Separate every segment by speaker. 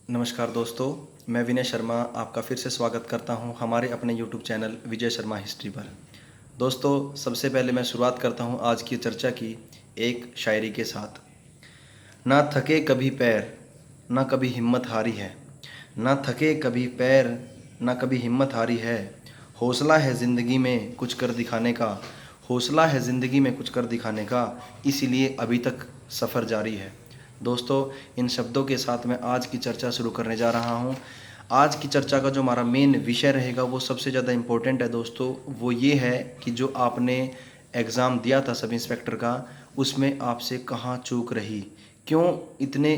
Speaker 1: नमस्कार दोस्तों, मैं विनय शर्मा आपका फिर से स्वागत करता हूं हमारे अपने YouTube channel Vijay Sharma history पर। दोस्तों, सबसे पहले मैं शुरुआत करता हूं आज की चर्चा की एक शायरी के साथ। ना थके कभी पैर, ना कभी हिम्मत हारी है। ना थके कभी पैर, ना कभी हिम्मत हारी है। हौसला है ज़िंदगी में कुछ कर दिखाने का। हौसला है ज़िंदगी में कुछ कर दिखाने का, इसीलिए अभी तक सफ़र जारी है। दोस्तों, इन शब्दों के साथ मैं आज की चर्चा शुरू करने जा रहा हूँ। आज की चर्चा का जो हमारा मेन विषय रहेगा वो सबसे ज़्यादा इम्पोर्टेंट है दोस्तों। वो ये है कि जो आपने एग्ज़ाम दिया था सब इंस्पेक्टर का, उसमें आपसे कहाँ चूक रही। क्यों इतने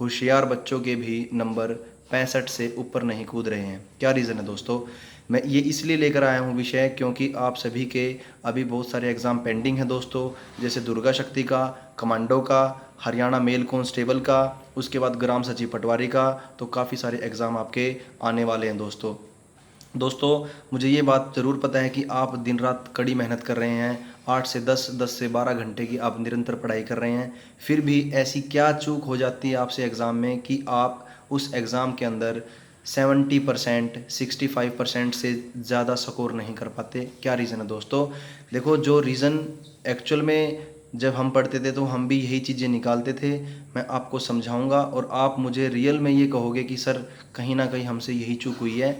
Speaker 1: होशियार बच्चों के भी नंबर 65 से ऊपर नहीं कूद रहे हैं, क्या रीज़न है दोस्तों। मैं ये इसलिए लेकर आया हूँ विषय क्योंकि आप सभी के अभी बहुत सारे एग्ज़ाम पेंडिंग हैं दोस्तों, जैसे दुर्गा शक्ति का, कमांडो का, हरियाणा मेल कांस्टेबल का, उसके बाद ग्राम सचिव पटवारी का। तो काफ़ी सारे एग्ज़ाम आपके आने वाले हैं दोस्तों। मुझे ये बात ज़रूर पता है कि आप दिन रात कड़ी मेहनत कर रहे हैं। 8 से 10, 10 से 12 घंटे की आप निरंतर पढ़ाई कर रहे हैं। फिर भी ऐसी क्या चूक हो जाती है आपसे एग्ज़ाम में कि आप उस एग्ज़ाम के अंदर 70%, 65% से ज़्यादा स्कोर नहीं कर पाते। क्या रीज़न है दोस्तों। देखो, जो रीज़न एक्चुअल में जब हम पढ़ते थे तो हम भी यही चीज़ें निकालते थे। मैं आपको समझाऊंगा और आप मुझे रियल में ये कहोगे कि सर कहीं ना कहीं हमसे यही चूक हुई है।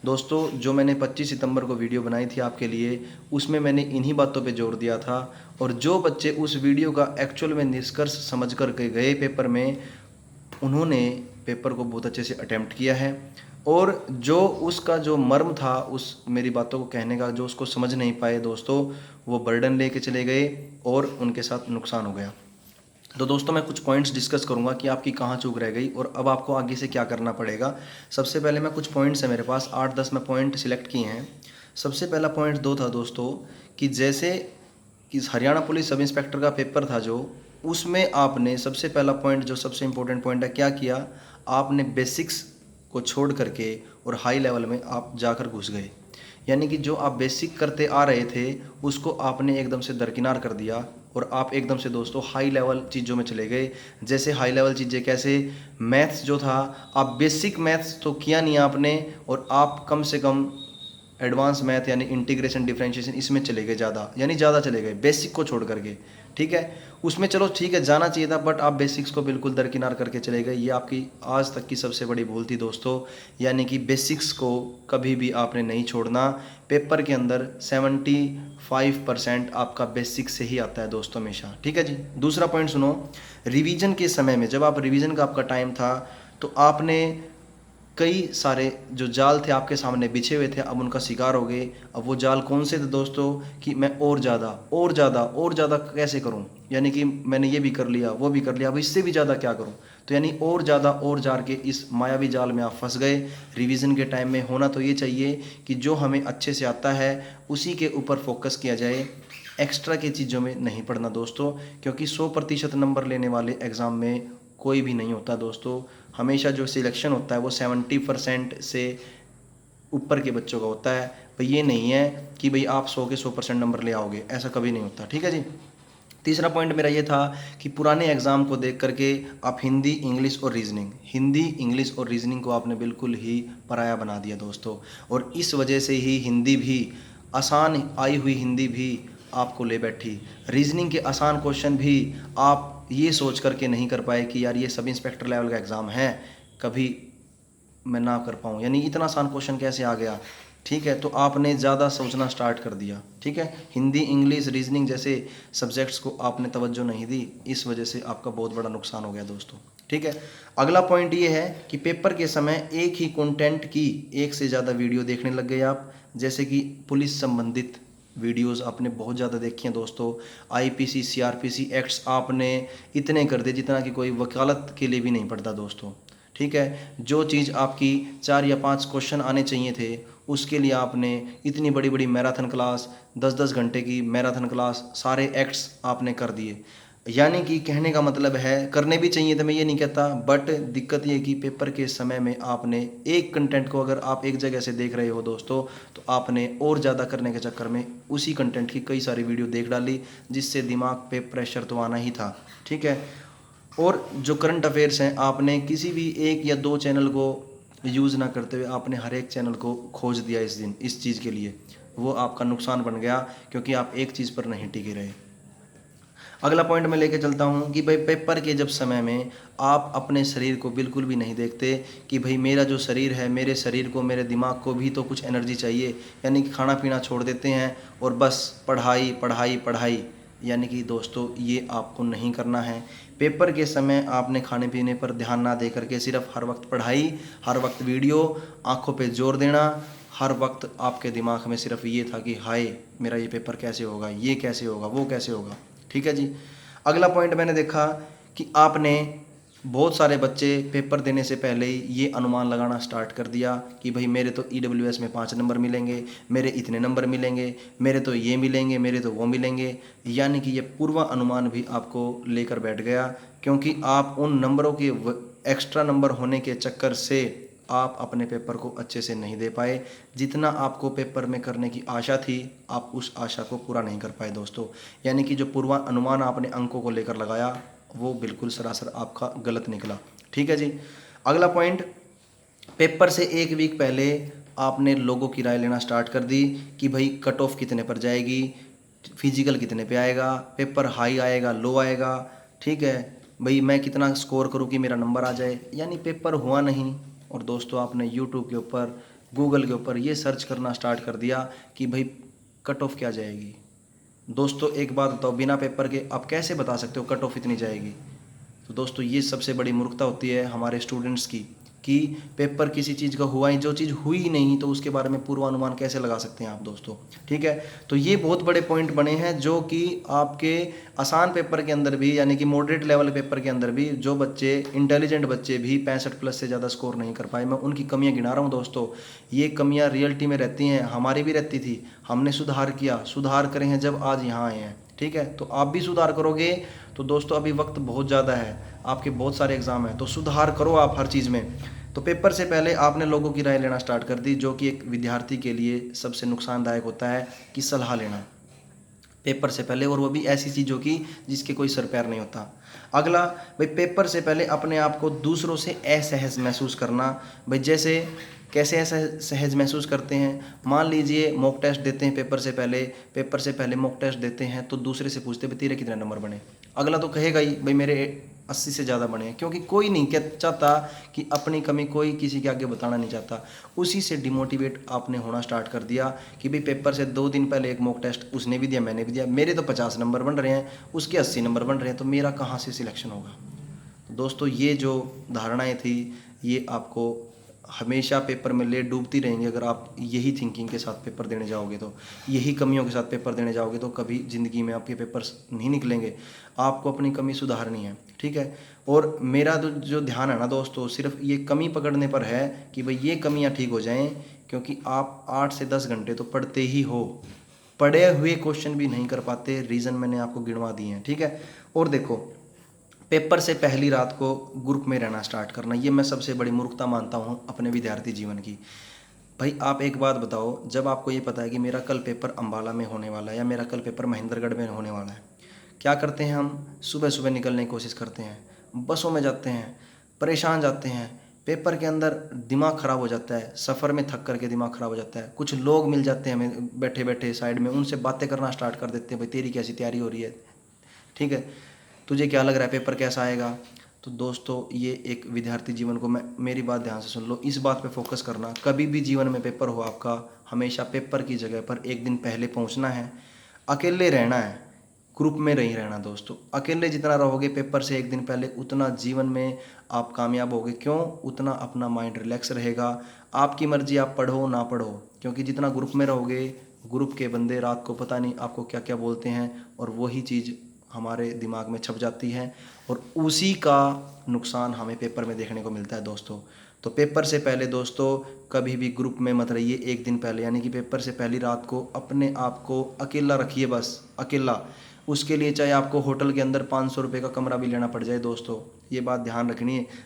Speaker 1: दोस्तों, जो मैंने 25 सितंबर को वीडियो बनाई थी आपके लिए, उसमें मैंने इन्हीं बातों पे जोर दिया था। और जो बच्चे उस वीडियो का एक्चुअल में निष्कर्ष समझ कर के गए पेपर में, उन्होंने पेपर को बहुत अच्छे से अटेम्प्ट किया है। और जो उसका जो मर्म था उस मेरी बातों को कहने का, जो उसको समझ नहीं पाए दोस्तों, वो बर्डन लेके चले गए और उनके साथ नुकसान हो गया। तो दोस्तों, मैं कुछ पॉइंट्स डिस्कस करूंगा कि आपकी कहाँ चूक रह गई और अब आपको आगे से क्या करना पड़ेगा। सबसे पहले मैं कुछ पॉइंट्स है मेरे पास 8-10 मैं पॉइंट सिलेक्ट किए हैं। सबसे पहला पॉइंट दो था दोस्तों कि जैसे कि हरियाणा पुलिस सब इंस्पेक्टर का पेपर था जो, उसमें आपने सबसे पहला पॉइंट जो सबसे इंपॉर्टेंट पॉइंट है, क्या किया आपने बेसिक्स को छोड़ करके और हाई लेवल में आप जाकर घुस गए। यानी कि जो आप बेसिक करते आ रहे थे उसको आपने एकदम से दरकिनार कर दिया और आप एकदम से दोस्तों हाई लेवल चीज़ों में चले गए। जैसे हाई लेवल चीज़ें कैसे, मैथ्स जो था, आप बेसिक मैथ्स तो किया नहीं आपने, और आप कम से कम एडवांस मैथ यानी इंटीग्रेशन डिफरेंशिएशन इसमें चले गए ज़्यादा, यानी ज़्यादा चले गए बेसिक को छोड़ करके। ठीक है, उसमें चलो ठीक है जाना चाहिए था, बट आप बेसिक्स को बिल्कुल दरकिनार करके चले गए। ये आपकी आज तक की सबसे बड़ी भूल थी दोस्तों। यानी कि बेसिक्स को कभी भी आपने नहीं छोड़ना। पेपर के अंदर 75% आपका बेसिक से ही आता है दोस्तों हमेशा। ठीक है जी। दूसरा पॉइंट सुनो, रिवीजन के समय में जब आप रिवीजन का आपका टाइम था तो आपने कई सारे जो जाल थे आपके सामने बिछे हुए थे, अब उनका शिकार हो गए। अब वो जाल कौन से थे दोस्तों कि मैं और ज़्यादा और ज़्यादा और ज़्यादा कैसे करूं, यानी कि मैंने ये भी कर लिया वो भी कर लिया, अब इससे भी ज़्यादा क्या करूं। तो यानी और ज़्यादा और जार के इस मायावी जाल में आप फंस गए। रिवीजन के टाइम में होना तो ये चाहिए कि जो हमें अच्छे से आता है उसी के ऊपर फोकस किया जाए, एक्स्ट्रा की चीज़ों में नहीं पढ़ना दोस्तों। क्योंकि 100% नंबर लेने वाले एग्ज़ाम में कोई भी नहीं होता दोस्तों। हमेशा जो सिलेक्शन होता है वो 70% से ऊपर के बच्चों का होता है। भाई ये नहीं है कि भाई आप 100 के 100% नंबर ले आओगे, ऐसा कभी नहीं होता। ठीक है जी। तीसरा पॉइंट मेरा ये था कि पुराने एग्ज़ाम को देख करके आप हिंदी इंग्लिश और रीजनिंग को आपने बिल्कुल ही पराया बना दिया दोस्तों। और इस वजह से ही हिंदी भी, आसान आई हुई हिंदी भी आपको ले बैठी। रीजनिंग के आसान क्वेश्चन भी आप ये सोच करके नहीं कर पाए कि यार ये सब इंस्पेक्टर लेवल का एग्ज़ाम है, कभी मैं ना कर पाऊँ, यानी इतना आसान क्वेश्चन कैसे आ गया। ठीक है, तो आपने ज़्यादा सोचना स्टार्ट कर दिया। ठीक है, हिंदी इंग्लिश रीजनिंग जैसे सब्जेक्ट्स को आपने तवज्जो नहीं दी, इस वजह से आपका बहुत बड़ा नुकसान हो गया दोस्तों। ठीक है, अगला पॉइंट ये है कि पेपर के समय एक ही कंटेंट की एक से ज़्यादा वीडियो देखने लग गए आप। जैसे कि पुलिस संबंधित वीडियोस आपने बहुत ज़्यादा देखी हैं दोस्तों। आईपीसी सीआरपीसी एक्ट्स आपने इतने कर दिए जितना कि कोई वकालत के लिए भी नहीं पड़ता दोस्तों। ठीक है, जो चीज़ आपकी 4 या 5 क्वेश्चन आने चाहिए थे उसके लिए आपने इतनी बड़ी बड़ी मैराथन क्लास, 10-10 घंटे की मैराथन क्लास, सारे एक्ट्स आपने कर दिए। यानी कि कहने का मतलब है करने भी चाहिए थे, मैं ये नहीं कहता, बट दिक्कत ये है कि पेपर के समय में आपने एक कंटेंट को अगर आप एक जगह से देख रहे हो दोस्तों, तो आपने और ज़्यादा करने के चक्कर में उसी कंटेंट की कई सारी वीडियो देख डाली, जिससे दिमाग पे प्रेशर तो आना ही था। ठीक है, और जो करंट अफेयर्स हैं, आपने किसी भी एक या दो चैनल को यूज़ ना करते हुए आपने हर एक चैनल को खोज दिया इस दिन इस चीज़ के लिए, वो आपका नुकसान बन गया, क्योंकि आप एक चीज़ पर नहीं टिके रहे। अगला पॉइंट मैं लेके चलता हूँ कि भाई पेपर के जब समय में आप अपने शरीर को बिल्कुल भी नहीं देखते कि भाई मेरा जो शरीर है, मेरे शरीर को, मेरे दिमाग को भी तो कुछ एनर्जी चाहिए, यानी कि खाना पीना छोड़ देते हैं और बस पढ़ाई पढ़ाई पढ़ाई। यानी कि दोस्तों ये आपको नहीं करना है। पेपर के समय आपने खाने पीने पर ध्यान ना दे करके सिर्फ हर वक्त पढ़ाई, हर वक्त वीडियो, आंखों पे जोर देना, हर वक्त आपके दिमाग में सिर्फ ये था कि हाय मेरा ये पेपर कैसे होगा, ये कैसे होगा, वो कैसे होगा। ठीक है जी। अगला पॉइंट मैंने देखा कि आपने बहुत सारे बच्चे पेपर देने से पहले ही ये अनुमान लगाना स्टार्ट कर दिया कि भाई मेरे तो EWS में 5 नंबर मिलेंगे, मेरे इतने नंबर मिलेंगे, मेरे तो ये मिलेंगे, मेरे तो वो मिलेंगे। यानी कि ये पूर्व अनुमान भी आपको लेकर बैठ गया, क्योंकि आप उन नंबरों के एक्स्ट्रा नंबर होने के चक्कर से आप अपने पेपर को अच्छे से नहीं दे पाए। जितना आपको पेपर में करने की आशा थी, आप उस आशा को पूरा नहीं कर पाए दोस्तों। यानी कि जो पूर्वानुमान आपने अंकों को लेकर लगाया वो बिल्कुल सरासर आपका गलत निकला। ठीक है जी। अगला पॉइंट, पेपर से एक वीक पहले आपने लोगों की राय लेना स्टार्ट कर दी कि भाई कट ऑफ कितने पर जाएगी, फिजिकल कितने पे आएगा, पेपर हाई आएगा, लो आएगा। ठीक है भाई, मैं कितना स्कोर करूं कि मेरा नंबर आ जाए। यानी पेपर हुआ नहीं, और दोस्तों आपने यूट्यूब के ऊपर, गूगल के ऊपर ये सर्च करना स्टार्ट कर दिया कि भाई कट ऑफ क्या जाएगी। दोस्तों एक बात बताओ, बिना पेपर के आप कैसे बता सकते हो कट ऑफ इतनी जाएगी? तो दोस्तों ये सबसे बड़ी मूर्खता होती है हमारे स्टूडेंट्स की, कि पेपर किसी चीज़ का हुआ ही, जो चीज़ हुई ही नहीं तो उसके बारे में पूर्वानुमान कैसे लगा सकते हैं आप दोस्तों। ठीक है, तो ये बहुत बड़े पॉइंट बने हैं जो कि आपके आसान पेपर के अंदर भी, यानी कि मॉडरेट लेवल पेपर के अंदर भी जो बच्चे, इंटेलिजेंट बच्चे भी 65 प्लस से ज़्यादा स्कोर नहीं कर पाए, मैं उनकी कमियां गिना रहा हूं दोस्तों। ये कमियां रियलिटी में रहती हैं, हमारी भी रहती थी, हमने सुधार किया, सुधार करे हैं जब आज यहाँ आए हैं। ठीक है, तो आप भी सुधार करोगे तो दोस्तों अभी वक्त बहुत ज़्यादा है, आपके बहुत सारे एग्ज़ाम हैं, तो सुधार करो आप हर चीज़ में। तो पेपर से पहले आपने लोगों की राय लेना स्टार्ट कर दी, जो कि एक विद्यार्थी के लिए सबसे नुकसानदायक होता है कि सलाह लेना पेपर से पहले, और वो भी ऐसी चीज़ों की जिसके कोई सर पैर नहीं होता। अगला भाई, पेपर से पहले अपने आप को दूसरों से असहज महसूस करना। भाई जैसे कैसे ऐसा सहज महसूस करते हैं, मान लीजिए मॉक टेस्ट देते हैं पेपर से पहले मॉक टेस्ट देते हैं, तो दूसरे से पूछते भाई तेरे कितने नंबर बने। अगला तो कहेगा ही भाई मेरे 80 से ज़्यादा बने हैं, क्योंकि कोई नहीं चाहता कि अपनी कमी कोई किसी के आगे बताना नहीं चाहता। उसी से डिमोटिवेट आपने होना स्टार्ट कर दिया कि भाई पेपर से 2 दिन पहले एक मॉक टेस्ट उसने भी दिया, मैंने भी दिया, मेरे तो 50 नंबर बन रहे हैं, उसके 80 नंबर बन रहे हैं, तो मेरा कहाँ से सिलेक्शन होगा। दोस्तों ये जो धारणाएं थी, ये आपको हमेशा पेपर में ले डूबती रहेंगी। अगर आप यही थिंकिंग के साथ पेपर देने जाओगे, तो यही कमियों के साथ पेपर देने जाओगे, तो कभी ज़िंदगी में आपके पेपर्स नहीं निकलेंगे। आपको अपनी कमी सुधारनी है। ठीक है, और मेरा जो ध्यान है ना दोस्तों, सिर्फ ये कमी पकड़ने पर है कि भाई ये कमियां ठीक हो जाएं, क्योंकि आप 8 से 10 घंटे तो पढ़ते ही हो, पढ़े हुए क्वेश्चन भी नहीं कर पाते। रीज़न मैंने आपको गिनवा दिए हैं। ठीक है, और देखो, पेपर से पहली रात को ग्रुप में रहना स्टार्ट करना, ये मैं सबसे बड़ी मूर्खता मानता हूँ अपने विद्यार्थी जीवन की। भाई आप एक बात बताओ, जब आपको ये पता है कि मेरा कल पेपर अम्बाला में होने वाला है या मेरा कल पेपर महेंद्रगढ़ में होने वाला है, क्या करते हैं हम? सुबह सुबह निकलने की कोशिश करते हैं, बसों में जाते हैं, परेशान जाते हैं, पेपर के अंदर दिमाग ख़राब हो जाता है, सफ़र में थक करके दिमाग ख़राब हो जाता है। कुछ लोग मिल जाते हैं हमें बैठे बैठे साइड में, उनसे बातें करना स्टार्ट कर देते हैं, भाई तेरी कैसी तैयारी हो रही है, ठीक है, तुझे क्या लग रहा है पेपर कैसा आएगा। तो दोस्तों ये एक विद्यार्थी जीवन को, मेरी बात ध्यान से सुन लो, इस बात पे फोकस करना, कभी भी जीवन में पेपर हो आपका, हमेशा पेपर की जगह पर एक दिन पहले पहुंचना है, अकेले रहना है, ग्रुप में नहीं रहना दोस्तों। अकेले जितना रहोगे पेपर से एक दिन पहले, उतना जीवन में आप कामयाब होगे। क्यों? उतना अपना माइंड रिलैक्स रहेगा, आपकी मर्जी, आप पढ़ो ना पढ़ो, क्योंकि जितना ग्रुप में रहोगे, ग्रुप के बंदे रात को पता नहीं आपको क्या क्या बोलते हैं, और वही चीज़ हमारे दिमाग में छप जाती है, और उसी का नुकसान हमें पेपर में देखने को मिलता है दोस्तों। तो पेपर से पहले दोस्तों कभी भी ग्रुप में मत रहिए एक दिन पहले, यानी कि पेपर से पहली रात को अपने आप को अकेला रखिए, बस अकेला। उसके लिए चाहे आपको होटल के अंदर 500 रुपये का कमरा भी लेना पड़ जाए दोस्तों, ये बात ध्यान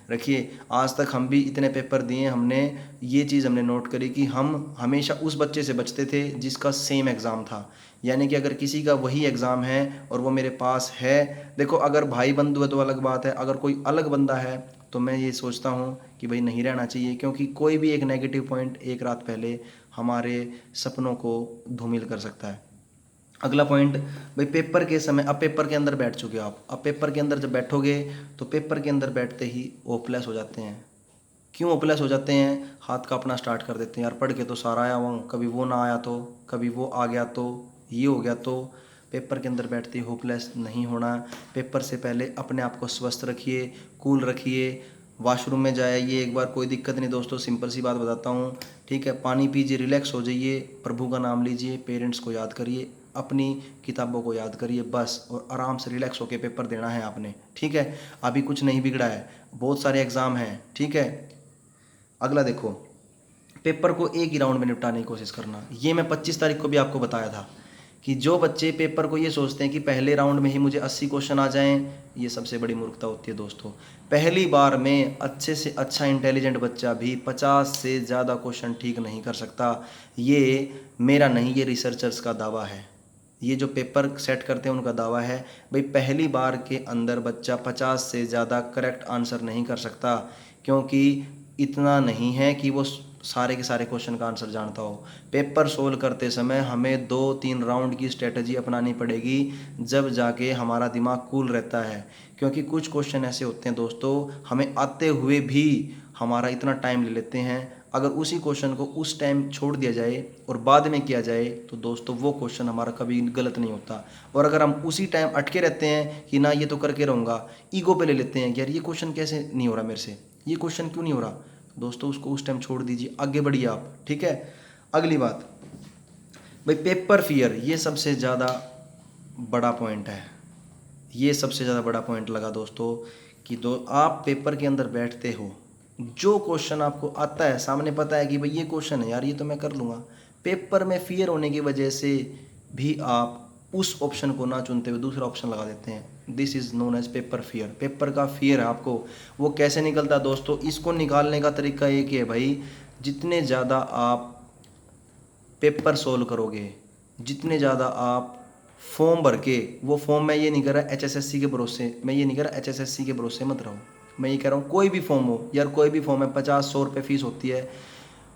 Speaker 1: रखिए। आज तक हम भी इतने पेपर दिए, हमने ये चीज़ हमने नोट करी कि हम हमेशा उस बच्चे से बचते थे जिसका सेम एग्ज़ाम था। यानी कि अगर किसी का वही एग्ज़ाम है और वो मेरे पास है, देखो अगर भाई बंधु है तो अलग बात है, अगर कोई अलग बंदा है तो मैं ये सोचता हूँ कि भाई नहीं रहना चाहिए, क्योंकि कोई भी एक नेगेटिव पॉइंट एक रात पहले हमारे सपनों को धूमिल कर सकता है। अगला पॉइंट, भाई पेपर के समय, अब पेपर के अंदर बैठ चुके हो आप, अब पेपर के अंदर जब बैठोगे तो पेपर के अंदर बैठते ही ओपलेस हो जाते हैं। क्यों ओपलेस हो जाते हैं? हाथ का अपना स्टार्ट कर देते हैं, यार पढ़ के तो सारा आया हूँ, कभी वो ना आया तो, कभी वो आ गया तो, ये हो गया तो। पेपर के अंदर बैठते ही होपलेस नहीं होना। पेपर से पहले अपने आप को स्वस्थ रखिए, कूल रखिए, वॉशरूम में जाइए एक बार, कोई दिक्कत नहीं दोस्तों, सिंपल सी बात बताता हूँ, ठीक है। पानी पीजिए, रिलैक्स हो जाइए, प्रभु का नाम लीजिए, पेरेंट्स को याद करिए, अपनी किताबों को याद करिए बस, और आराम से रिलैक्स होकर पेपर देना है आपने, ठीक है। अभी कुछ नहीं बिगड़ा है, बहुत सारे एग्ज़ाम हैं, ठीक है। अगला देखो, पेपर को एक ही राउंड में निपटाने की कोशिश करना। ये मैं 25 तारीख को भी आपको बताया था कि जो बच्चे पेपर को ये सोचते हैं कि पहले राउंड में ही मुझे 80 क्वेश्चन आ जाएं, ये सबसे बड़ी मूर्खता होती है दोस्तों। पहली बार में अच्छे से अच्छा इंटेलिजेंट बच्चा भी 50 से ज़्यादा क्वेश्चन ठीक नहीं कर सकता। ये मेरा नहीं, ये रिसर्चर्स का दावा है, ये जो पेपर सेट करते हैं उनका दावा है। भाई पहली बार के अंदर बच्चा 50 से ज़्यादा करेक्ट आंसर नहीं कर सकता, क्योंकि इतना नहीं है कि वो सारे के सारे क्वेश्चन का आंसर जानता हो। पेपर सोल्व करते समय हमें 2-3 राउंड की स्ट्रेटजी अपनानी पड़ेगी, जब जाके हमारा दिमाग कूल रहता है। क्योंकि कुछ क्वेश्चन ऐसे होते हैं दोस्तों, हमें आते हुए भी हमारा इतना टाइम ले लेते हैं। अगर उसी क्वेश्चन को उस टाइम छोड़ दिया जाए और बाद में किया जाए तो दोस्तों वो क्वेश्चन हमारा कभी गलत नहीं होता। और अगर हम उसी टाइम अटके रहते हैं कि ना ये तो करके रहूँगा, ईगो पे ले लेते हैं कि यार ये क्वेश्चन कैसे नहीं हो रहा मेरे से, ये क्वेश्चन क्यों नहीं हो रहा, दोस्तों उसको उस टाइम छोड़ दीजिए, आगे बढ़िए आप, ठीक है। अगली बात, भाई पेपर फियर, ये सबसे ज़्यादा बड़ा पॉइंट है, ये सबसे ज़्यादा बड़ा पॉइंट लगा दोस्तों कि आप पेपर के अंदर बैठते हो, जो क्वेश्चन आपको आता है, सामने पता है कि भाई ये क्वेश्चन है यार, ये तो मैं कर लूँगा, पेपर में फियर होने की वजह से भी आप उस ऑप्शन को ना चुनते हुए दूसरा ऑप्शन लगा देते हैं। This is known as paper fear. Paper का फियर है आपको, वो कैसे निकलता है दोस्तों? इसको निकालने का तरीका एक ही है भाई, जितने ज़्यादा आप पेपर सोल्व करोगे, जितने ज़्यादा आप फॉर्म भर के, वो फॉर्म मैं ये नहीं कर रहा HSSC के भरोसे, मैं ये नहीं कर रहा HSSC के भरोसे मत रहो, मैं ये कह रहा हूँ कोई भी फॉर्म हो यार, कोई भी फॉर्म है, 50-100 रुपये फीस होती है,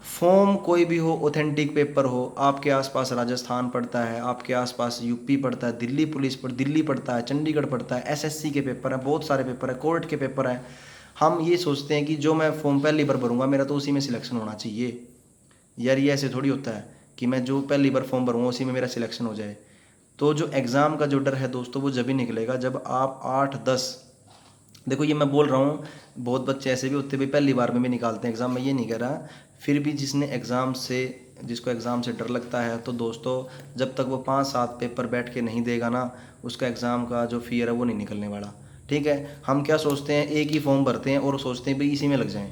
Speaker 1: फॉर्म कोई भी हो, ऑथेंटिक पेपर हो, आपके आसपास राजस्थान पड़ता है, आपके आसपास यूपी पड़ता है, दिल्ली पुलिस पर दिल्ली पड़ता है, चंडीगढ़ पड़ता है, SSC के पेपर है, बहुत सारे पेपर है, कोर्ट के पेपर है। हम ये सोचते हैं कि जो मैं फॉर्म पहली बार भरूंगा मेरा तो उसी में सिलेक्शन होना चाहिए। यार ये ऐसे थोड़ी होता है कि मैं जो पहली बार फॉर्म भरूंगा उसी में मेरा सिलेक्शन हो जाए। तो जो एग्ज़ाम का जो डर है दोस्तों, वो जब ही निकलेगा जब आप 8-10, देखो ये मैं बोल रहा हूँ, बहुत बच्चे ऐसे भी होते हैं पहली बार में भी निकालते हैं एग्ज़ाम, मैं ये नहीं कह रहा, फिर भी जिसको एग्ज़ाम से डर लगता है, तो दोस्तों जब तक वो 5-7 पेपर बैठ के नहीं देगा ना, उसका एग्ज़ाम का जो फियर है वो नहीं निकलने वाला, ठीक है। हम क्या सोचते हैं, एक ही फॉर्म भरते हैं और सोचते हैं भाई इसी में लग जाएं,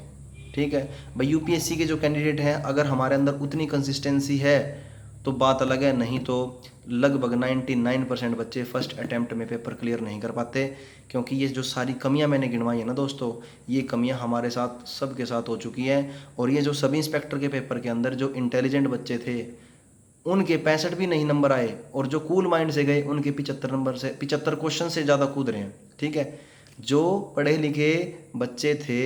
Speaker 1: ठीक है। भाई UPSC के जो कैंडिडेट हैं, अगर हमारे अंदर उतनी कंसिस्टेंसी है तो बात अलग है, नहीं तो लगभग 99% बच्चे फर्स्ट अटैम्प्ट में पेपर क्लियर नहीं कर पाते। क्योंकि ये जो सारी कमियां मैंने गिनवाई है ना दोस्तों, ये कमियां हमारे साथ सबके साथ हो चुकी हैं। और ये जो सब इंस्पेक्टर के पेपर के अंदर जो इंटेलिजेंट बच्चे थे, उनके 65 भी नहीं नंबर आए, और जो कूल माइंड से गए उनके 75 क्वेश्चन से ज़्यादा कूद रहे हैं, ठीक है। जो पढ़े लिखे बच्चे थे,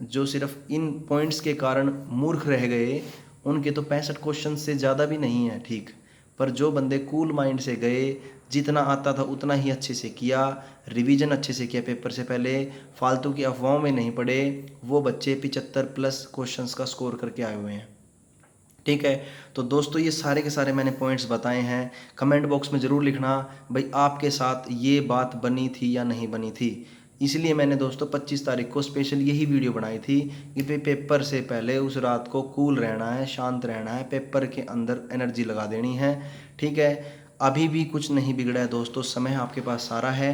Speaker 1: जो सिर्फ इन पॉइंट्स के कारण मूर्ख रह गए, उनके तो 65 क्वेश्चन से ज़्यादा भी नहीं है, ठीक। पर जो बंदे कूल माइंड से गए, जितना आता था उतना ही अच्छे से किया, रिवीजन अच्छे से किया पेपर से पहले, फालतू की अफवाहों में नहीं पड़े, वो बच्चे 75+ क्वेश्चंस का स्कोर करके आए हुए हैं, ठीक है। तो दोस्तों ये सारे के सारे मैंने पॉइंट्स बताए हैं। कमेंट बॉक्स में ज़रूर लिखना भाई आपके साथ ये बात बनी थी या नहीं बनी थी। इसलिए मैंने दोस्तों 25 तारीख को स्पेशल यही वीडियो बनाई थी कि भाई पेपर से पहले उस रात को कूल रहना है, शांत रहना है, पेपर के अंदर एनर्जी लगा देनी है, ठीक है। अभी भी कुछ नहीं बिगड़ा है दोस्तों, समय आपके पास सारा है।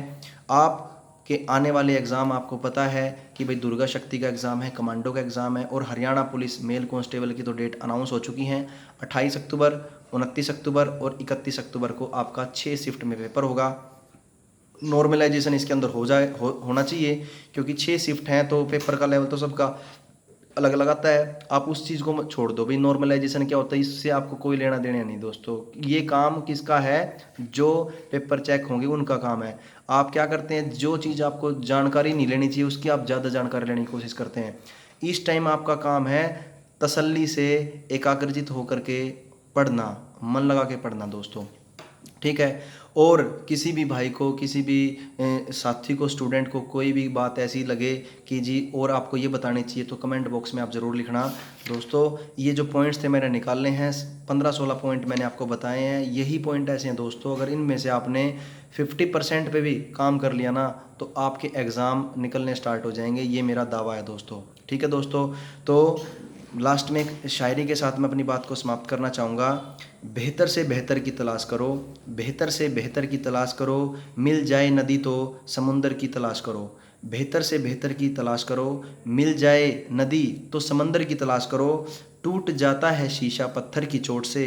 Speaker 1: आप के आने वाले एग्ज़ाम आपको पता है कि भाई दुर्गा शक्ति का एग्ज़ाम है, कमांडो का एग्ज़ाम है, और हरियाणा पुलिस मेल कांस्टेबल की तो डेट अनाउंस हो चुकी हैं। 28 अक्टूबर, 29 अक्टूबर और 31 अक्टूबर को आपका 6 शिफ्ट में पेपर होगा। नॉर्मलाइजेशन इसके अंदर होना चाहिए, क्योंकि 6 शिफ्ट हैं तो पेपर का लेवल तो सबका अलग अलग आता है। आप उस चीज़ को मत छोड़ दो भाई। नॉर्मलाइजेशन क्या होता है, इससे आपको कोई लेना देना नहीं दोस्तों। ये काम किसका है, जो पेपर चेक होंगे उनका काम है। आप क्या करते हैं, जो चीज़ आपको जानकारी नहीं लेनी चाहिए उसकी आप ज़्यादा जानकारी लेने की कोशिश करते हैं। इस टाइम आपका काम है तसल्ली से एकाग्रचित होकर के पढ़ना, मन लगा के पढ़ना दोस्तों, ठीक है। और किसी भी भाई को, किसी भी साथी को, स्टूडेंट को कोई भी बात ऐसी लगे कि जी और आपको ये बतानी चाहिए, तो कमेंट बॉक्स में आप ज़रूर लिखना दोस्तों। ये जो पॉइंट्स थे मैंने निकालने हैं, 15-16 पॉइंट मैंने आपको बताए हैं। यही पॉइंट ऐसे हैं दोस्तों, अगर इनमें से आपने 50% पे भी काम कर लिया ना तो आपके एग्ज़ाम निकलने स्टार्ट हो जाएंगे। ये मेरा दावा है दोस्तों, ठीक है दोस्तों। तो लास्ट में एक शायरी के साथ मैं अपनी बात को समाप्त करना चाहूँगा। बेहतर से बेहतर की तलाश करो, बेहतर से बेहतर की तलाश करो, मिल जाए नदी तो समुंदर की तलाश करो। बेहतर से बेहतर की तलाश करो, मिल जाए नदी तो समंदर की तलाश करो। टूट जाता है शीशा पत्थर की चोट से,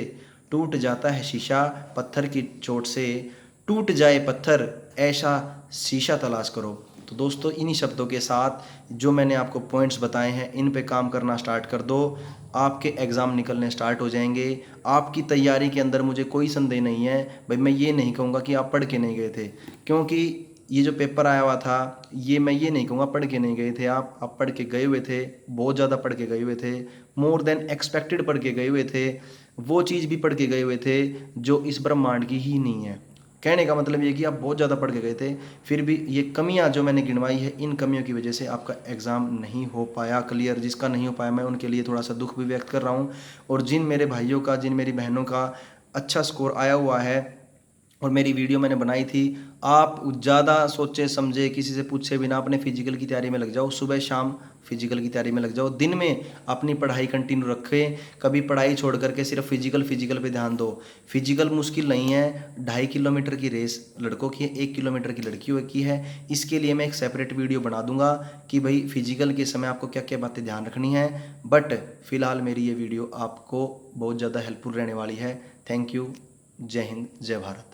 Speaker 1: टूट जाता है शीशा पत्थर की चोट से, टूट जाए पत्थर ऐसा शीशा तलाश करो। तो दोस्तों इन्हीं शब्दों के साथ जो मैंने आपको पॉइंट्स बताए हैं, इन पे काम करना स्टार्ट कर दो, आपके एग्ज़ाम निकलने स्टार्ट हो जाएंगे। आपकी तैयारी के अंदर मुझे कोई संदेह नहीं है भाई। मैं ये नहीं कहूँगा कि आप पढ़ के नहीं गए थे, क्योंकि ये जो पेपर आया हुआ था, ये मैं ये नहीं कहूँगा पढ़ के नहीं गए थे आप पढ़ के गए हुए थे, बहुत ज़्यादा पढ़ के गए हुए थे, मोर देन एक्सपेक्टेड पढ़ के गए हुए थे। वो चीज़ भी पढ़ के गए हुए थे जो इस ब्रह्मांड की ही नहीं है। कहने का मतलब ये कि आप बहुत ज़्यादा पढ़ के गए थे, फिर भी ये कमियां जो मैंने गिनवाई है, इन कमियों की वजह से आपका एग्ज़ाम नहीं हो पाया क्लियर। जिसका नहीं हो पाया मैं उनके लिए थोड़ा सा दुख भी व्यक्त कर रहा हूँ। और जिन मेरे भाइयों का, जिन मेरी बहनों का अच्छा स्कोर आया हुआ है और मेरी वीडियो मैंने बनाई थी, आप ज़्यादा सोचे समझे किसी से पूछे बिना अपने फिजिकल की तैयारी में लग जाओ। सुबह शाम फिजिकल की तैयारी में लग जाओ, दिन में अपनी पढ़ाई कंटिन्यू रखें। कभी पढ़ाई छोड़ करके सिर्फ फिजिकल पे ध्यान दो। फिजिकल मुश्किल नहीं है, 2.5 किलोमीटर की रेस लड़कों की है, 1 किलोमीटर की लड़कियों की है। इसके लिए मैं एक सेपरेट वीडियो बना दूंगा कि भाई फिजिकल के समय आपको क्या क्या बातें ध्यान रखनी है। बट फिलहाल मेरी ये वीडियो आपको बहुत ज़्यादा हेल्पफुल रहने वाली है। Thank you. जय हिंद, जय भारत।